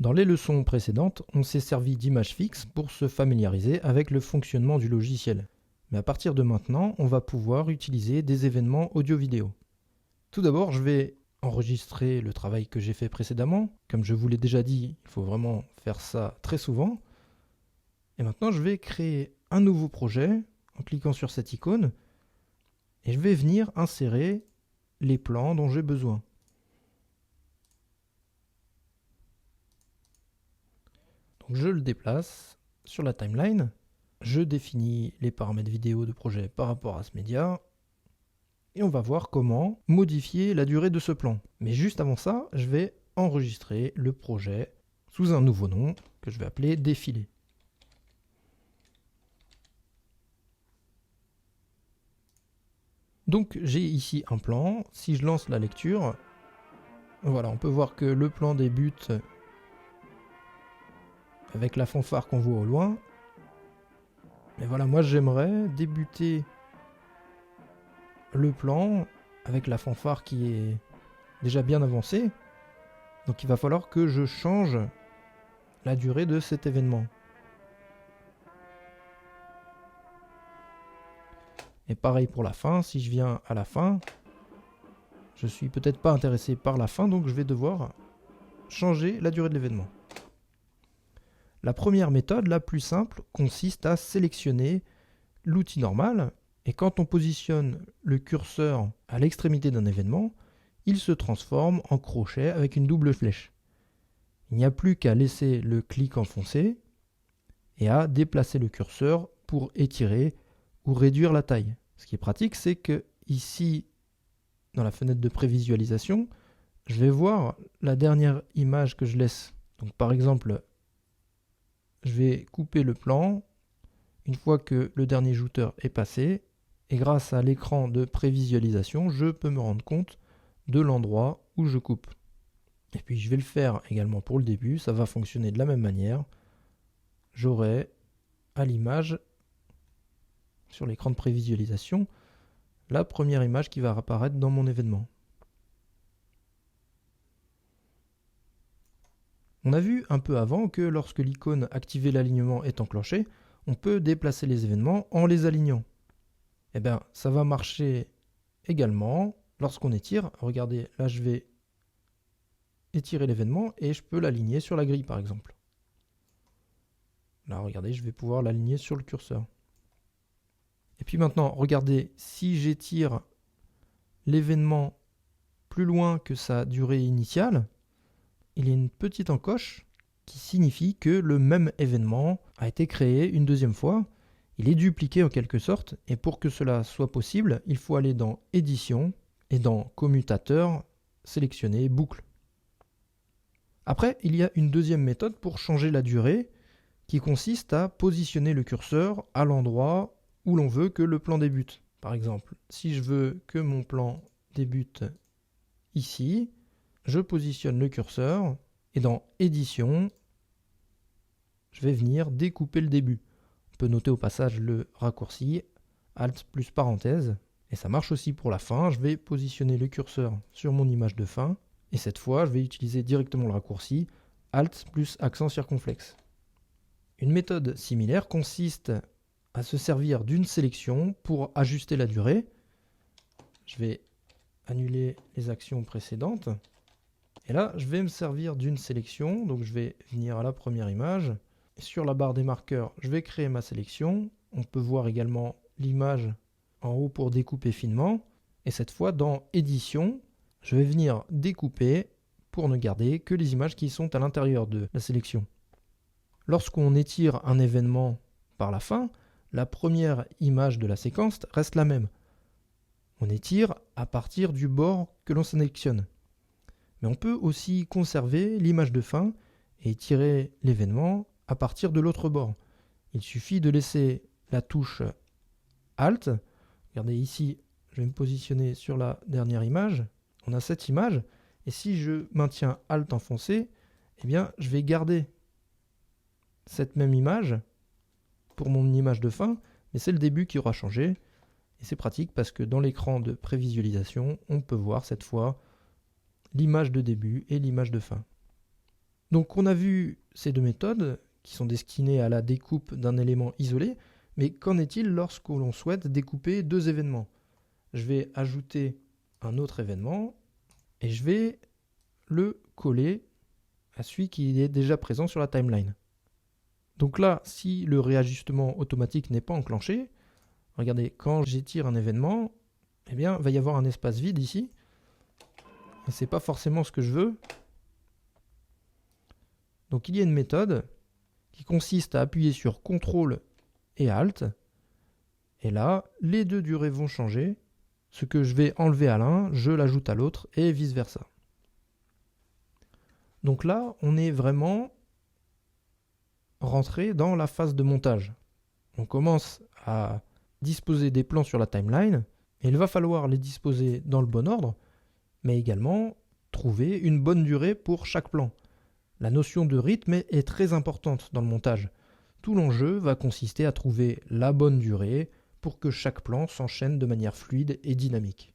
Dans les leçons précédentes, on s'est servi d'images fixes pour se familiariser avec le fonctionnement du logiciel. Mais à partir de maintenant, on va pouvoir utiliser des événements audio-vidéo. Tout d'abord, je vais enregistrer le travail que j'ai fait précédemment. Comme je vous l'ai déjà dit, il faut vraiment faire ça très souvent. Et maintenant, je vais créer un nouveau projet en cliquant sur cette icône et je vais venir insérer les plans dont j'ai besoin. Donc je le déplace sur la timeline, je définis les paramètres vidéo de projet par rapport à ce média et on va voir comment modifier la durée de ce plan. Mais juste avant ça, je vais enregistrer le projet sous un nouveau nom que je vais appeler défilé. Donc j'ai ici un plan, si je lance la lecture, voilà, on peut voir que le plan débute avec la fanfare qu'on voit au loin. Mais voilà, moi j'aimerais débuter le plan avec la fanfare qui est déjà bien avancée. Donc il va falloir que je change la durée de cet événement. Et pareil pour la fin, si je viens à la fin, je suis peut-être pas intéressé par la fin, donc je vais devoir changer la durée de l'événement. La première méthode, la plus simple, consiste à sélectionner l'outil normal, et quand on positionne le curseur à l'extrémité d'un événement, il se transforme en crochet avec une double flèche. Il n'y a plus qu'à laisser le clic enfoncé et à déplacer le curseur pour étirer ou réduire la taille. Ce qui est pratique, c'est que ici, dans la fenêtre de prévisualisation, je vais voir la dernière image que je laisse. Donc par exemple, je vais couper le plan une fois que le dernier jouteur est passé, et grâce à l'écran de prévisualisation, je peux me rendre compte de l'endroit où je coupe. Et puis je vais le faire également pour le début, ça va fonctionner de la même manière. J'aurai à l'image, sur l'écran de prévisualisation, la première image qui va apparaître dans mon événement. On a vu un peu avant que lorsque l'icône activer l'alignement est enclenchée, on peut déplacer les événements en les alignant. Eh bien, ça va marcher également lorsqu'on étire. Regardez, là je vais étirer l'événement et je peux l'aligner sur la grille par exemple. Là, regardez, je vais pouvoir l'aligner sur le curseur. Et puis maintenant, regardez, si j'étire l'événement plus loin que sa durée initiale, il y a une petite encoche qui signifie que le même événement a été créé une deuxième fois. Il est dupliqué en quelque sorte, et pour que cela soit possible, il faut aller dans Édition et dans Commutateur, sélectionner Boucle. Après, il y a une deuxième méthode pour changer la durée qui consiste à positionner le curseur à l'endroit où l'on veut que le plan débute. Par exemple, si je veux que mon plan débute ici, je positionne le curseur et dans Édition, je vais venir découper le début. On peut noter au passage le raccourci Alt plus parenthèse et ça marche aussi pour la fin. Je vais positionner le curseur sur mon image de fin et cette fois je vais utiliser directement le raccourci Alt plus accent circonflexe. Une méthode similaire consiste à se servir d'une sélection pour ajuster la durée. Je vais annuler les actions précédentes. Et là, je vais me servir d'une sélection. Donc je vais venir à la première image. Et sur la barre des marqueurs, je vais créer ma sélection. On peut voir également l'image en haut pour découper finement. Et cette fois, dans Édition, je vais venir découper pour ne garder que les images qui sont à l'intérieur de la sélection. Lorsqu'on étire un événement par la fin, la première image de la séquence reste la même. On étire à partir du bord que l'on sélectionne. Mais on peut aussi conserver l'image de fin et étirer l'événement à partir de l'autre bord. Il suffit de laisser la touche Alt. Regardez ici, je vais me positionner sur la dernière image. On a cette image et si je maintiens Alt enfoncé, eh bien, je vais garder cette même image pour mon image de fin, mais c'est le début qui aura changé. Et c'est pratique parce que dans l'écran de prévisualisation, on peut voir cette fois l'image de début et l'image de fin. Donc on a vu ces deux méthodes qui sont destinées à la découpe d'un élément isolé, mais qu'en est-il lorsque l'on souhaite découper deux événements? Je vais ajouter un autre événement et je vais le coller à celui qui est déjà présent sur la timeline. Donc là, si le réajustement automatique n'est pas enclenché, regardez, quand j'étire un événement, eh bien, il va y avoir un espace vide ici. Et ce n'est pas forcément ce que je veux. Donc il y a une méthode qui consiste à appuyer sur CTRL et ALT. Et là, les deux durées vont changer. Ce que je vais enlever à l'un, je l'ajoute à l'autre et vice-versa. Donc là, on est vraiment rentré dans la phase de montage. On commence à disposer des plans sur la timeline, et il va falloir les disposer dans le bon ordre, mais également trouver une bonne durée pour chaque plan. La notion de rythme est très importante dans le montage. Tout l'enjeu va consister à trouver la bonne durée pour que chaque plan s'enchaîne de manière fluide et dynamique.